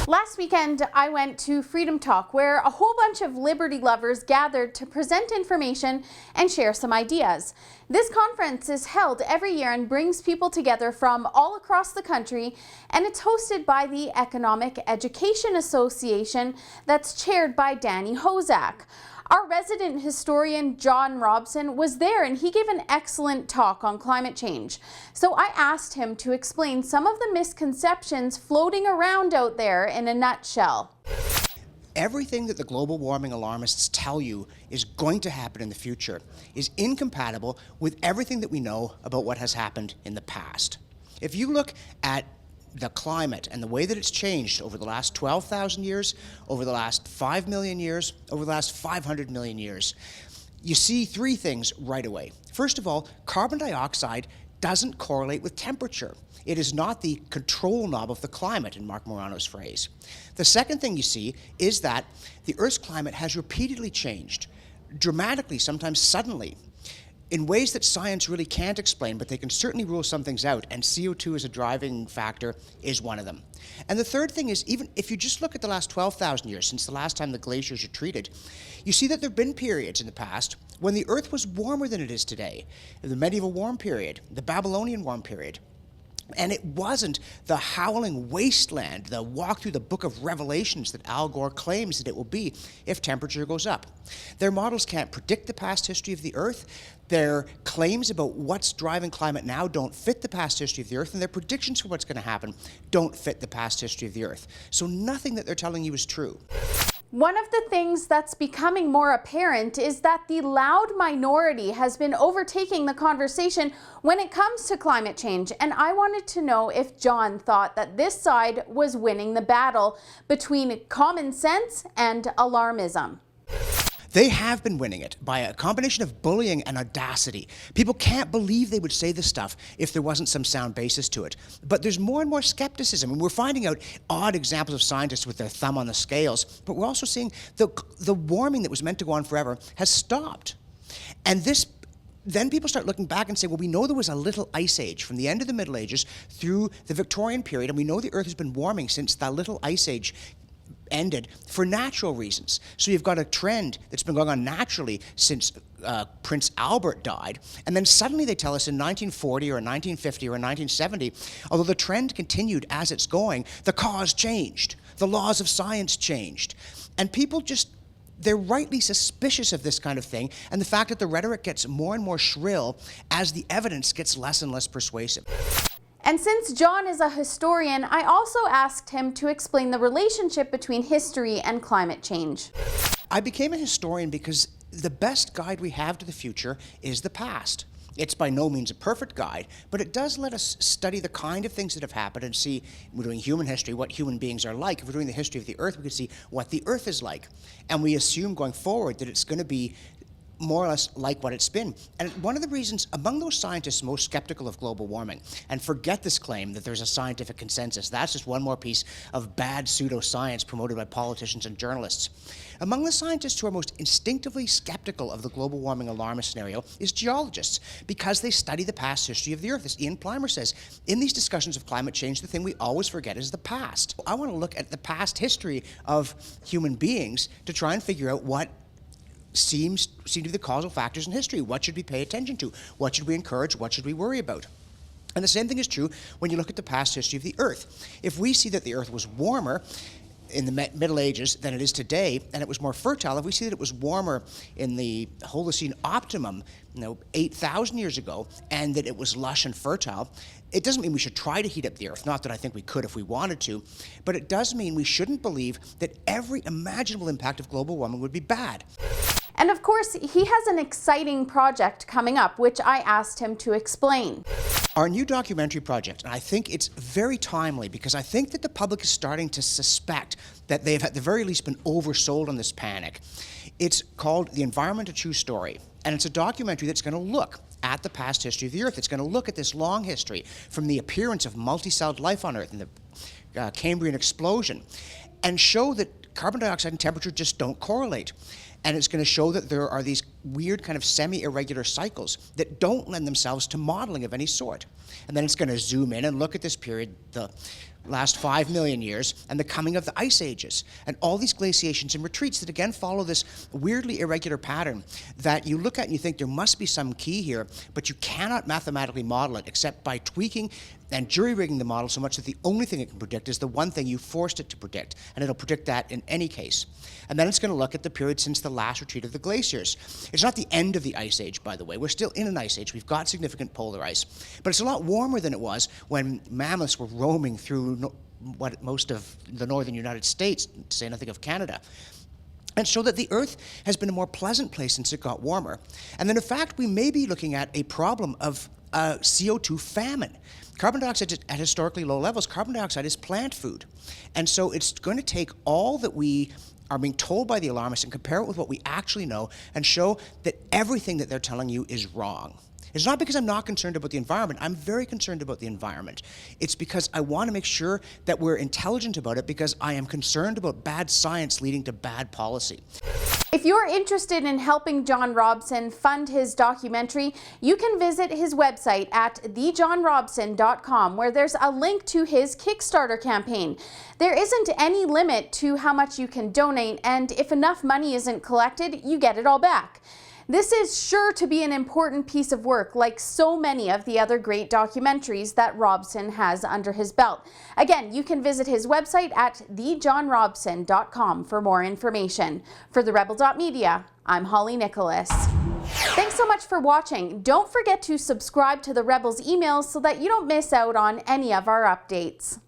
Last weekend, I went to Freedom Talk, where a whole bunch of liberty lovers gathered to present information and share some ideas. This conference is held every year and brings people together from all across the country, and it's hosted by the Economic Education Association that's chaired by Danny Hozak. Our resident historian, John Robson, was there and he gave an excellent talk on climate change. So I asked him to explain some of the misconceptions floating around out there in a nutshell. Everything that the global warming alarmists tell you is going to happen in the future is incompatible with everything that we know about what has happened in the past. If you look at the climate and the way that it's changed over the last 12,000 years, over the last 5 million years, over the last 500 million years, you see three things right away. First of all, carbon dioxide doesn't correlate with temperature. It is not the control knob of the climate, in Mark Morano's phrase. The second thing you see is that the Earth's climate has repeatedly changed, dramatically, sometimes suddenly, in ways that science really can't explain, but they can certainly rule some things out, and CO2 as a driving factor is one of them. And the third thing is, even if you just look at the last 12,000 years, since the last time the glaciers retreated, you see that there have been periods in the past when the Earth was warmer than it is today. The medieval warm period, the Babylonian warm period. And it wasn't the howling wasteland, the walk through the book of Revelations that Al Gore claims that it will be if temperature goes up. Their models can't predict the past history of the Earth. Their claims about what's driving climate now don't fit the past history of the Earth, and their predictions for what's going to happen don't fit the past history of the Earth. So nothing that they're telling you is true. One of the things that's becoming more apparent is that the loud minority has been overtaking the conversation when it comes to climate change. And I wanted to know if John thought that this side was winning the battle between common sense and alarmism. They have been winning it by a combination of bullying and audacity. People can't believe they would say this stuff if there wasn't some sound basis to it. But there's more and more skepticism, and we're finding out odd examples of scientists with their thumb on the scales, but we're also seeing the warming that was meant to go on forever has stopped. And then people start looking back and say, well, we know there was a little ice age from the end of the Middle Ages through the Victorian period, and we know the Earth has been warming since that little ice age ended for natural reasons. So you've got a trend that's been going on naturally since Prince Albert died, and then suddenly they tell us in 1940 or 1950 or 1970, although the trend continued as it's going, the cause changed, the laws of science changed, and people they're rightly suspicious of this kind of thing, and the fact that the rhetoric gets more and more shrill as the evidence gets less and less persuasive. And since John is a historian, I also asked him to explain the relationship between history and climate change. I became a historian because the best guide we have to the future is the past. It's by no means a perfect guide, but it does let us study the kind of things that have happened and see, we're doing human history, what human beings are like. If we're doing the history of the Earth, we can see what the Earth is like. And we assume going forward that it's going to be more or less like what it's been. And one of the reasons, among those scientists most skeptical of global warming, and forget this claim that there's a scientific consensus, that's just one more piece of bad pseudoscience promoted by politicians and journalists. Among the scientists who are most instinctively skeptical of the global warming alarmist scenario is geologists, because they study the past history of the Earth. As Ian Plimer says, in these discussions of climate change, the thing we always forget is the past. I want to look at the past history of human beings to try and figure out what seem to be the causal factors in history. What should we pay attention to? What should we encourage? What should we worry about? And the same thing is true when you look at the past history of the Earth. If we see that the Earth was warmer in the Middle Ages than it is today, and it was more fertile, if we see that it was warmer in the Holocene optimum, 8,000 years ago, and that it was lush and fertile, it doesn't mean we should try to heat up the Earth, not that I think we could if we wanted to, but it does mean we shouldn't believe that every imaginable impact of global warming would be bad. And of course, he has an exciting project coming up, which I asked him to explain. Our new documentary project, and I think it's very timely because I think that the public is starting to suspect that they've at the very least been oversold on this panic. It's called The Environment: A True Story, and it's a documentary that's going to look at the past history of the Earth. It's going to look at this long history from the appearance of multi-celled life on Earth and the Cambrian explosion, and show that carbon dioxide and temperature just don't correlate. And it's going to show that there are these weird kind of semi-irregular cycles that don't lend themselves to modeling of any sort. And then it's going to zoom in and look at this period, the last 5 million years, and the coming of the ice ages, and all these glaciations and retreats that again follow this weirdly irregular pattern that you look at and you think there must be some key here, but you cannot mathematically model it except by tweaking and jury-rigging the model so much that the only thing it can predict is the one thing you forced it to predict, and it'll predict that in any case. And then it's going to look at the period since the last retreat of the glaciers. It's not the end of the ice age, by the way. We're still in an ice age. We've got significant polar ice, but it's a lot warmer than it was when mammoths were roaming through most of the northern United States, to say nothing of Canada. And so that the Earth has been a more pleasant place since it got warmer. And then in fact, we may be looking at a problem of CO2 famine. Carbon dioxide is at historically low levels. Carbon dioxide is plant food. And so it's going to take all that we are being told by the alarmists and compare it with what we actually know and show that everything that they're telling you is wrong. It's not because I'm not concerned about the environment. I'm very concerned about the environment. It's because I want to make sure that we're intelligent about it because I am concerned about bad science leading to bad policy. If you're interested in helping John Robson fund his documentary, you can visit his website at thejohnrobson.com, where there's a link to his Kickstarter campaign. There isn't any limit to how much you can donate, and if enough money isn't collected, you get it all back. This is sure to be an important piece of work, like so many of the other great documentaries that Robson has under his belt. Again, you can visit his website at thejohnrobson.com for more information. For the Rebel.media, I'm Holly Nicholas. Thanks so much for watching. Don't forget to subscribe to the Rebel's emails so that you don't miss out on any of our updates.